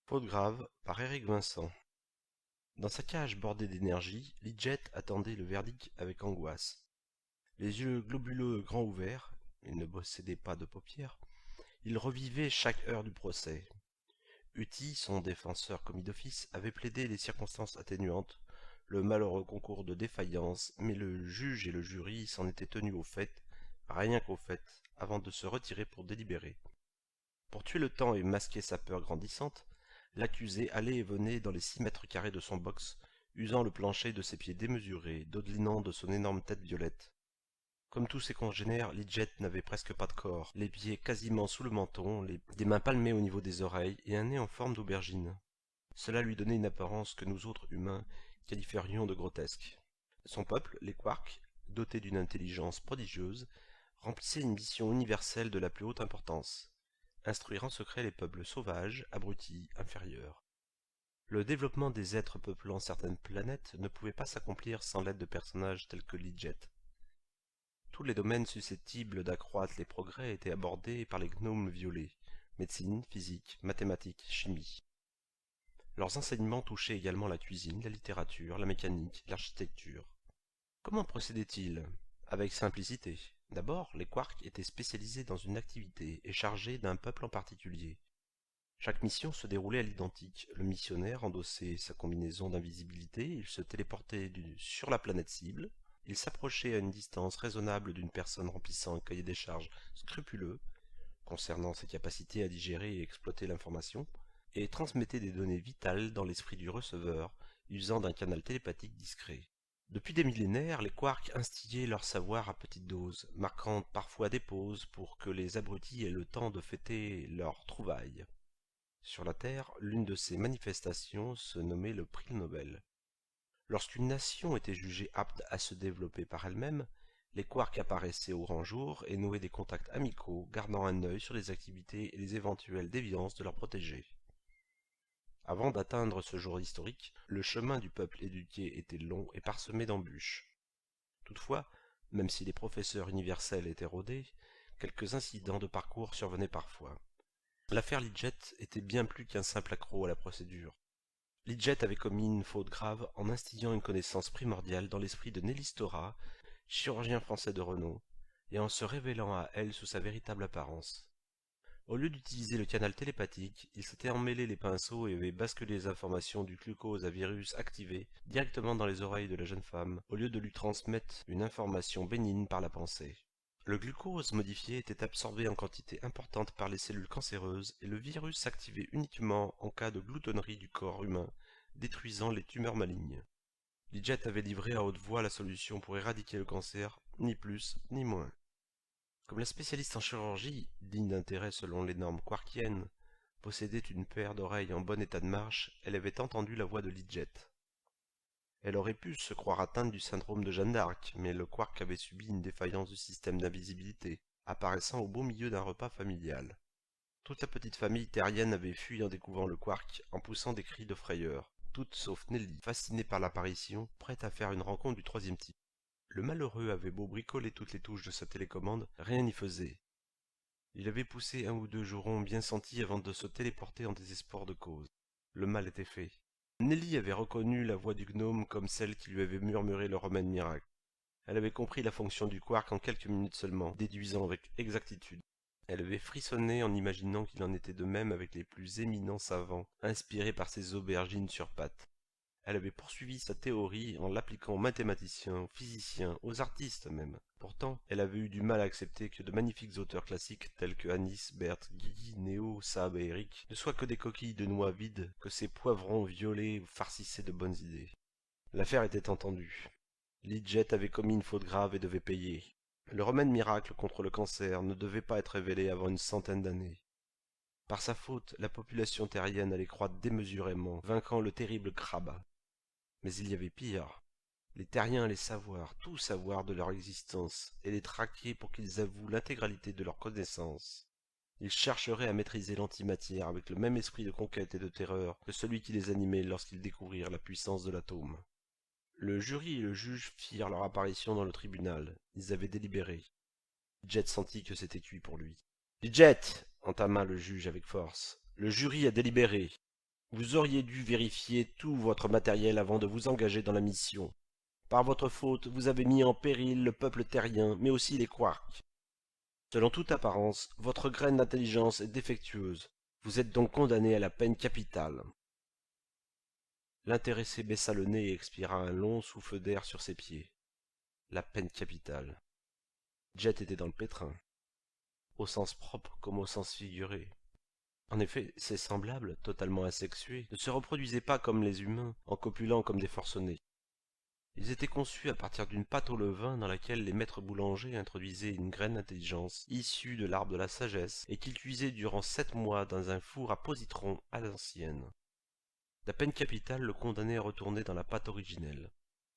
Faute grave par Eric Vincent. Dans sa cage bordée d'énergie, Lidjet attendait le verdict avec angoisse. Les yeux globuleux grands ouverts, il ne possédait pas de paupières, il revivait chaque heure du procès. Uti, son défenseur commis d'office, avait plaidé les circonstances atténuantes, le malheureux concours de défaillance, mais le juge et le jury s'en étaient tenus au fait, rien qu'au fait, avant de se retirer pour délibérer. Pour tuer le temps et masquer sa peur grandissante, l'accusé allait et venait dans les 6 mètres carrés de son box, usant le plancher de ses pieds démesurés, dodelinant de son énorme tête violette. Comme tous ses congénères, Lidjet n'avait presque pas de corps, les pieds quasiment sous le menton, des mains palmées au niveau des oreilles et un nez en forme d'aubergine. Cela lui donnait une apparence que nous autres humains qualifierions de grotesque. Son peuple, les Quarks, doté d'une intelligence prodigieuse, remplissait une mission universelle de la plus haute importance: instruire en secret les peuples sauvages, abrutis, inférieurs. Le développement des êtres peuplant certaines planètes ne pouvait pas s'accomplir sans l'aide de personnages tels que Lidjet. Tous les domaines susceptibles d'accroître les progrès étaient abordés par les gnomes violets: médecine, physique, mathématiques, chimie. Leurs enseignements touchaient également la cuisine, la littérature, la mécanique, l'architecture. Comment procédaient-ils? Avec simplicité. D'abord, les quarks étaient spécialisés dans une activité et chargés d'un peuple en particulier. Chaque mission se déroulait à l'identique. Le missionnaire endossait sa combinaison d'invisibilité, il se téléportait sur la planète cible, il s'approchait à une distance raisonnable d'une personne remplissant un cahier des charges scrupuleux concernant ses capacités à digérer et exploiter l'information, et transmettait des données vitales dans l'esprit du receveur, usant d'un canal télépathique discret. Depuis des millénaires, les quarks instillaient leur savoir à petite dose, marquant parfois des pauses pour que les abrutis aient le temps de fêter leurs trouvailles. Sur la Terre, l'une de ces manifestations se nommait le prix Nobel. Lorsqu'une nation était jugée apte à se développer par elle-même, les quarks apparaissaient au grand jour et nouaient des contacts amicaux, gardant un œil sur les activités et les éventuelles déviances de leurs protégés. Avant d'atteindre ce jour historique, le chemin du peuple éduqué était long et parsemé d'embûches. Toutefois, même si les professeurs universels étaient rodés, quelques incidents de parcours survenaient parfois. L'affaire Lidjet était bien plus qu'un simple accroc à la procédure. Lidjet avait commis une faute grave en instillant une connaissance primordiale dans l'esprit de Nelly Stora, chirurgien français de renom, et en se révélant à elle sous sa véritable apparence. Au lieu d'utiliser le canal télépathique, il s'était emmêlé les pinceaux et avait basculé les informations du glucose à virus activé directement dans les oreilles de la jeune femme, au lieu de lui transmettre une information bénigne par la pensée. Le glucose modifié était absorbé en quantité importante par les cellules cancéreuses et le virus s'activait uniquement en cas de gloutonnerie du corps humain, détruisant les tumeurs malignes. Lidjet avait livré à haute voix la solution pour éradiquer le cancer, ni plus ni moins. Comme la spécialiste en chirurgie, digne d'intérêt selon les normes quarkiennes, possédait une paire d'oreilles en bon état de marche, elle avait entendu la voix de Lidjet. Elle aurait pu se croire atteinte du syndrome de Jeanne d'Arc, mais le quark avait subi une défaillance du système d'invisibilité, apparaissant au beau milieu d'un repas familial. Toute la petite famille terrienne avait fui en découvrant le quark, en poussant des cris de frayeur, toutes sauf Nelly, fascinée par l'apparition, prête à faire une rencontre du troisième type. Le malheureux avait beau bricoler toutes les touches de sa télécommande, rien n'y faisait. Il avait poussé un ou deux jurons bien sentis avant de se téléporter en désespoir de cause. Le mal était fait. Nelly avait reconnu la voix du gnome comme celle qui lui avait murmuré le remède miracle. Elle avait compris la fonction du quark en quelques minutes seulement, déduisant avec exactitude. Elle avait frissonné en imaginant qu'il en était de même avec les plus éminents savants, inspirés par ces aubergines sur pattes. Elle avait poursuivi sa théorie en l'appliquant aux mathématiciens, aux physiciens, aux artistes même. Pourtant, elle avait eu du mal à accepter que de magnifiques auteurs classiques tels que Anis, Berthe, Guy, Néo, Sab et Eric ne soient que des coquilles de noix vides que ces poivrons violets farcissaient de bonnes idées. L'affaire était entendue. Lidjet avait commis une faute grave et devait payer. Le remède miracle contre le cancer ne devait pas être révélé avant une centaine d'années. Par sa faute, la population terrienne allait croître démesurément, vainquant le terrible crabe. Mais il y avait pire. Les terriens allaient savoir, tout savoir de leur existence, et les traquer pour qu'ils avouent l'intégralité de leurs connaissances. Ils chercheraient à maîtriser l'antimatière avec le même esprit de conquête et de terreur que celui qui les animait lorsqu'ils découvrirent la puissance de l'atome. Le jury et le juge firent leur apparition dans le tribunal. Ils avaient délibéré. Jet sentit que c'était cuit pour lui. Jet, entama le juge avec force, le jury a délibéré. Vous auriez dû vérifier tout votre matériel avant de vous engager dans la mission. Par votre faute, vous avez mis en péril le peuple terrien, mais aussi les quarks. Selon toute apparence, votre graine d'intelligence est défectueuse. Vous êtes donc condamné à la peine capitale. L'intéressé baissa le nez et expira un long souffle d'air sur ses pieds. La peine capitale. Jet était dans le pétrin, au sens propre comme au sens figuré. En effet, ces semblables, totalement asexués, ne se reproduisaient pas comme les humains, en copulant comme des forcenés. Ils étaient conçus à partir d'une pâte au levain dans laquelle les maîtres boulangers introduisaient une graine d'intelligence issue de l'arbre de la sagesse et qu'ils cuisaient durant 7 mois dans un four à positron à l'ancienne. La peine capitale le condamnait à retourner dans la pâte originelle.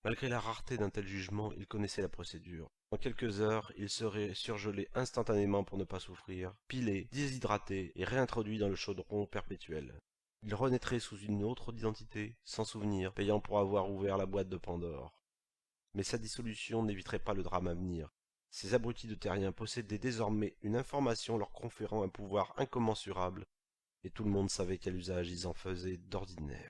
Malgré la rareté d'un tel jugement, il connaissait la procédure. En quelques heures, il serait surgelé instantanément pour ne pas souffrir, pilé, déshydraté et réintroduit dans le chaudron perpétuel. Il renaîtrait sous une autre identité, sans souvenir, payant pour avoir ouvert la boîte de Pandore. Mais sa dissolution n'éviterait pas le drame à venir. Ces abrutis de terriens possédaient désormais une information leur conférant un pouvoir incommensurable, et tout le monde savait quel usage ils en faisaient d'ordinaire.